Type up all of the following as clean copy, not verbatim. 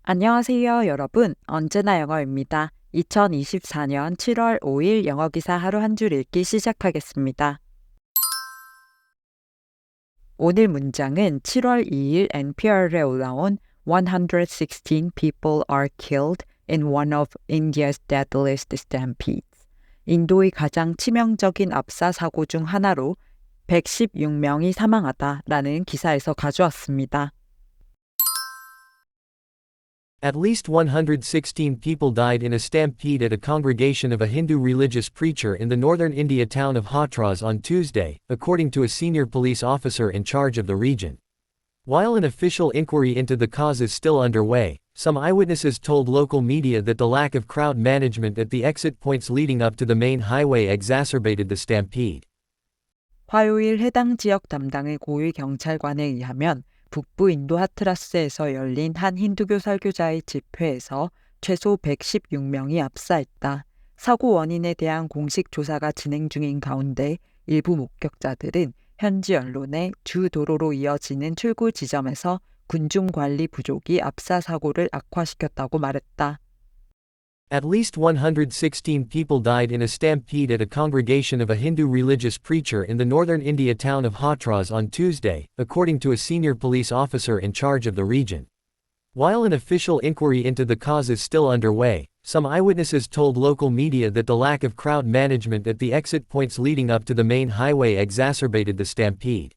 안녕하세요, 여러분. 언제나 영어입니다. 2024년 7월 5일 영어 기사 하루 한 줄 읽기 시작하겠습니다. 오늘 문장은 7월 2일 NPR에 올라온 116 people are killed in one of India's deadliest stampedes. 인도의 가장 치명적인 압사 사고 중 하나로 116명이 사망하다라는 기사에서 가져왔습니다. At least 116 people died in a stampede at a congregation of a Hindu religious preacher in the northern India town of Hathras on Tuesday, according to a senior police officer in charge of the region. While an official inquiry into the cause is still underway, some eyewitnesses told local media that the lack of crowd management at the exit points leading up to the main highway exacerbated the stampede. 화요일 해당 지역 담당의 고위 경찰관에 의하면 북부 인도 하트라스에서 열린 한 힌두교 설교자의 집회에서 최소 116명이 압사했다. 사고 원인에 대한 공식 조사가 진행 중인 가운데 일부 목격자들은 현지 언론에 주 도로로 이어지는 출구 지점에서 군중 관리 부족이 압사 사고를 악화시켰다고 말했다. At least 116 people died in a stampede at a congregation of a Hindu religious preacher in the northern India town of Hathras on Tuesday, according to a senior police officer in charge of the region. While an official inquiry into the cause is still underway, some eyewitnesses told local media that the lack of crowd management at the exit points leading up to the main highway exacerbated the stampede.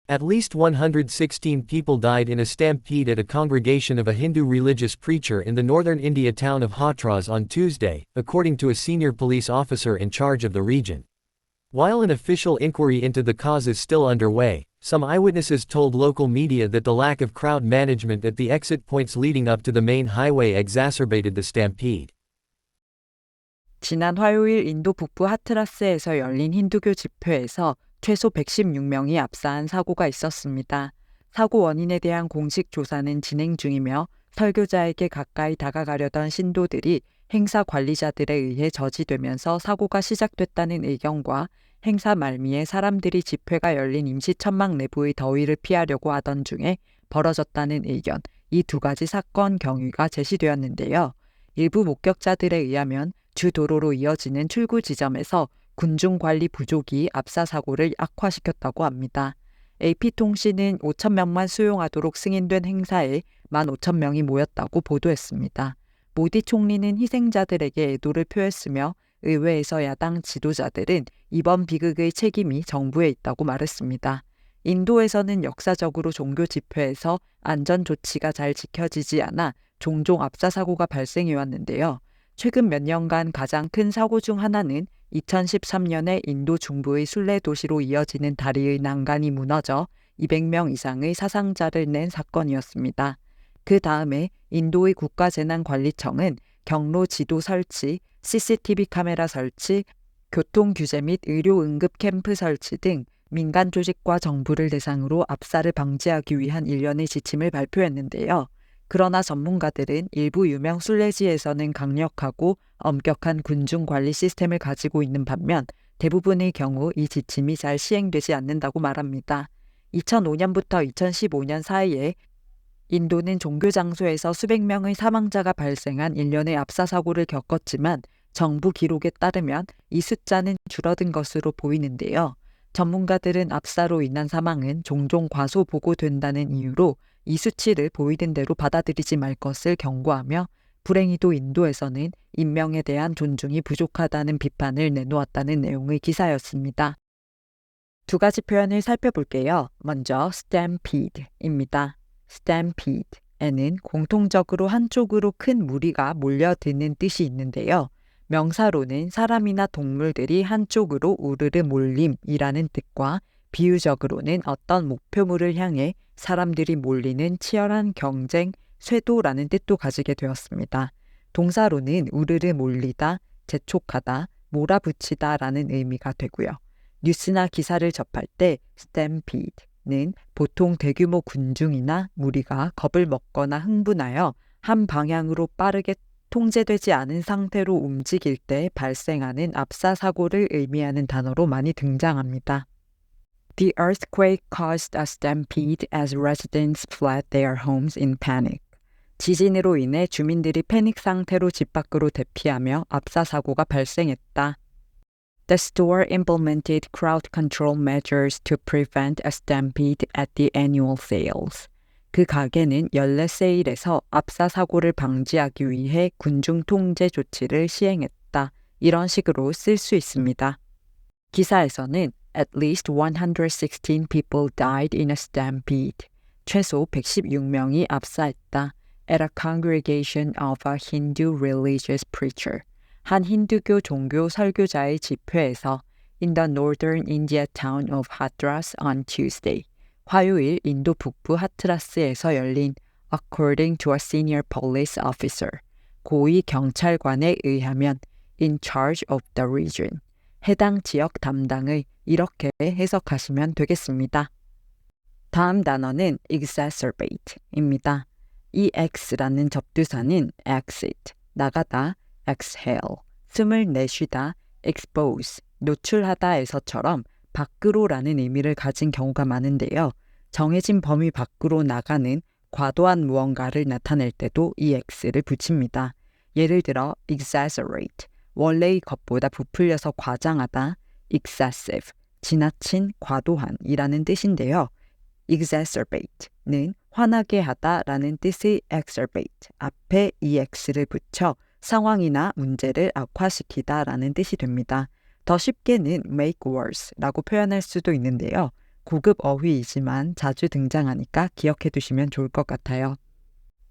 At least 116 people died in a stampede at a congregation of a Hindu religious preacher in the northern India town of Hathras on Tuesday, according to a senior police officer in charge of the region. While an official inquiry into the cause is still underway, some eyewitnesses told local media that the lack of crowd management at the exit points leading up to the main highway exacerbated the stampede. 지난 화요일 인도 북부 하트라스에서 열린 힌두교 집회에서 최소 116명이 압사한 사고가 있었습니다. 사고 원인에 대한 공식 조사는 진행 중이며 설교자에게 가까이 다가가려던 신도들이 행사 관리자들에 의해 저지되면서 사고가 시작됐다는 의견과 행사 말미에 사람들이 집회가 열린 임시천막 내부의 더위를 피하려고 하던 중에 벌어졌다는 의견, 이 두 가지 사건 경위가 제시되었는데요. 일부 목격자들에 의하면 주 도로로 이어지는 출구 지점에서 군중 관리 부족이 압사 사고를 악화시켰다고 합니다. AP통신은 5,000명만 수용하도록 승인된 행사에 15,000명이 모였다고 보도했습니다. 모디 총리는 희생자들에게 애도를 표했으며 의회에서 야당 지도자들은 이번 비극의 책임이 정부에 있다고 말했습니다. 인도에서는 역사적으로 종교 집회에서 안전 조치가 잘 지켜지지 않아 종종 압사 사고가 발생해 왔는데요. 최근 몇 년간 가장 큰 사고 중 하나는 2013년에 인도 중부의 순례 도시로 이어지는 다리의 난간이 무너져 200명 이상의 사상자를 낸 사건이었습니다. 그 다음에 인도의 국가재난관리청은 경로 지도 설치, CCTV 카메라 설치, 교통 규제 및 의료 응급 캠프 설치 등 민간 조직과 정부를 대상으로 압사를 방지하기 위한 일련의 지침을 발표했는데요. 그러나 전문가들은 일부 유명 순례지에서는 강력하고 엄격한 군중 관리 시스템을 가지고 있는 반면 대부분의 경우 이 지침이 잘 시행되지 않는다고 말합니다. 2005년부터 2015년 사이에 인도는 종교 장소에서 수백 명의 사망자가 발생한 일련의 압사 사고를 겪었지만 정부 기록에 따르면 이 숫자는 줄어든 것으로 보이는데요. 전문가들은 압사로 인한 사망은 종종 과소 보고된다는 이유로 이 수치를 보이는 대로 받아들이지 말 것을 경고하며 불행히도 인도에서는 인명에 대한 존중이 부족하다는 비판을 내놓았다는 내용의 기사였습니다. 두 가지 표현을 살펴볼게요. 먼저 stampede입니다. stampede에는 공통적으로 한쪽으로 큰 무리가 몰려드는 뜻이 있는데요. 명사로는 사람이나 동물들이 한쪽으로 우르르 몰림이라는 뜻과 비유적으로는 어떤 목표물을 향해 사람들이 몰리는 치열한 경쟁, 쇄도라는 뜻도 가지게 되었습니다. 동사로는 우르르 몰리다, 재촉하다, 몰아붙이다라는 의미가 되고요. 뉴스나 기사를 접할 때 stampede는 보통 대규모 군중이나 무리가 겁을 먹거나 흥분하여 한 방향으로 빠르게 통제되지 않은 상태로 움직일 때 발생하는 압사 사고를 의미하는 단어로 많이 등장합니다. The earthquake caused a stampede as residents fled their homes in panic. 지진으로 인해 주민들이 패닉 상태로 집 밖으로 대피하며 압사 사고가 발생했다. The store implemented crowd control measures to prevent a stampede at the annual sales. 그 가게는 연례 세일에서 압사 사고를 방지하기 위해 군중 통제 조치를 시행했다. 이런 식으로 쓸 수 있습니다. 기사에서는 At least 116 people died in a stampede. 최소 116명이 압사했다. At a congregation of a Hindu religious preacher. 한 힌두교 종교 설교자의 집회에서 in the northern India town of Hathras on Tuesday. 화요일 인도 북부 하트라스에서 열린 according to a senior police officer. 고위 경찰관에 의하면 in charge of the region. 해당 지역 담당의 이렇게 해석하시면 되겠습니다. 다음 단어는 exacerbate입니다. 이 x라는 접두사는 exit, 나가다, exhale, 숨을 내쉬다, expose, 노출하다에서처럼 밖으로라는 의미를 가진 경우가 많은데요. 정해진 범위 밖으로 나가는 과도한 무언가를 나타낼 때도 이 x를 붙입니다. 예를 들어 exaggerate, 원래의 것보다 부풀려서 과장하다, excessive, 지나친, 과도한이라는 뜻인데요. exacerbate는 화나게 하다라는 뜻의 exacerbate 앞에 ex를 붙여 상황이나 문제를 악화시키다라는 뜻이 됩니다. 더 쉽게는 make worse라고 표현할 수도 있는데요. 고급 어휘이지만 자주 등장하니까 기억해 두시면 좋을 것 같아요.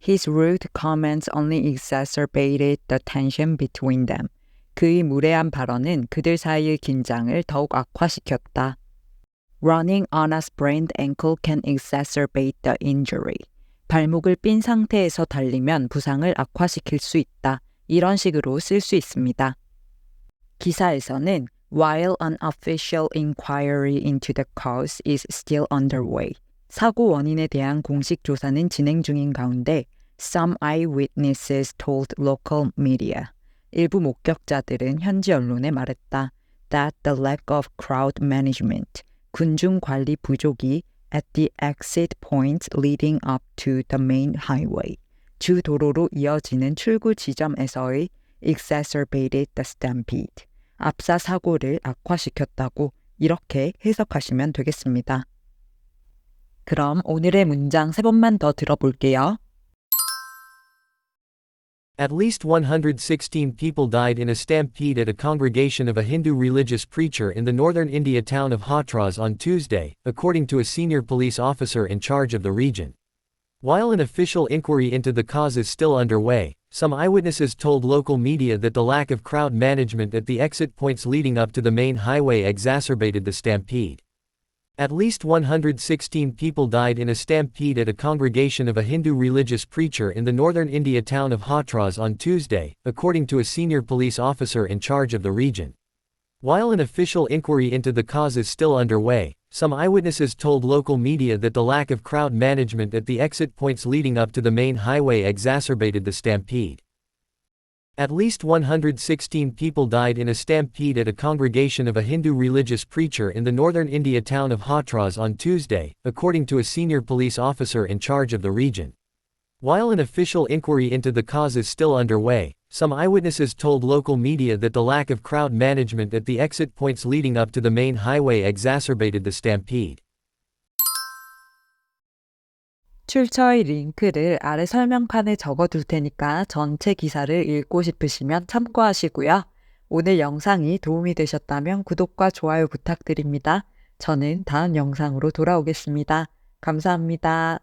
His rude comments only exacerbated the tension between them. 그의 무례한 발언은 그들 사이의 긴장을 더욱 악화시켰다. Running on a sprained ankle can exacerbate the injury. 발목을 삔 상태에서 달리면 부상을 악화시킬 수 있다. 이런 식으로 쓸 수 있습니다. 기사에서는 While an official inquiry into the cause is still underway. 사고 원인에 대한 공식 조사는 진행 중인 가운데 Some eyewitnesses told local media. 일부 목격자들은 현지 언론에 말했다. That the lack of crowd management, 군중 관리 부족이 at the exit points leading up to the main highway, 주 도로로 이어지는 출구 지점에서의 exacerbated the stampede, 압사 사고를 악화시켰다고 이렇게 해석하시면 되겠습니다. 그럼 오늘의 문장 3번만 더 들어볼게요. At least 116 people died in a stampede at a congregation of a Hindu religious preacher in the northern India town of Hathras on Tuesday, according to a senior police officer in charge of the region. While an official inquiry into the cause is still underway, some eyewitnesses told local media that the lack of crowd management at the exit points leading up to the main highway exacerbated the stampede. At least 116 people died in a stampede at a congregation of a Hindu religious preacher in the northern India town of Hathras on Tuesday, according to a senior police officer in charge of the region. While an official inquiry into the cause is still underway, some eyewitnesses told local media that the lack of crowd management at the exit points leading up to the main highway exacerbated the stampede. At least 116 people died in a stampede at a congregation of a Hindu religious preacher in the northern India town of Hathras on Tuesday, according to a senior police officer in charge of the region. While an official inquiry into the cause is still underway, some eyewitnesses told local media that the lack of crowd management at the exit points leading up to the main highway exacerbated the stampede. 출처의 링크를 아래 설명칸에 적어둘 테니까 전체 기사를 읽고 싶으시면 참고하시고요. 오늘 영상이 도움이 되셨다면 구독과 좋아요 부탁드립니다. 저는 다음 영상으로 돌아오겠습니다. 감사합니다.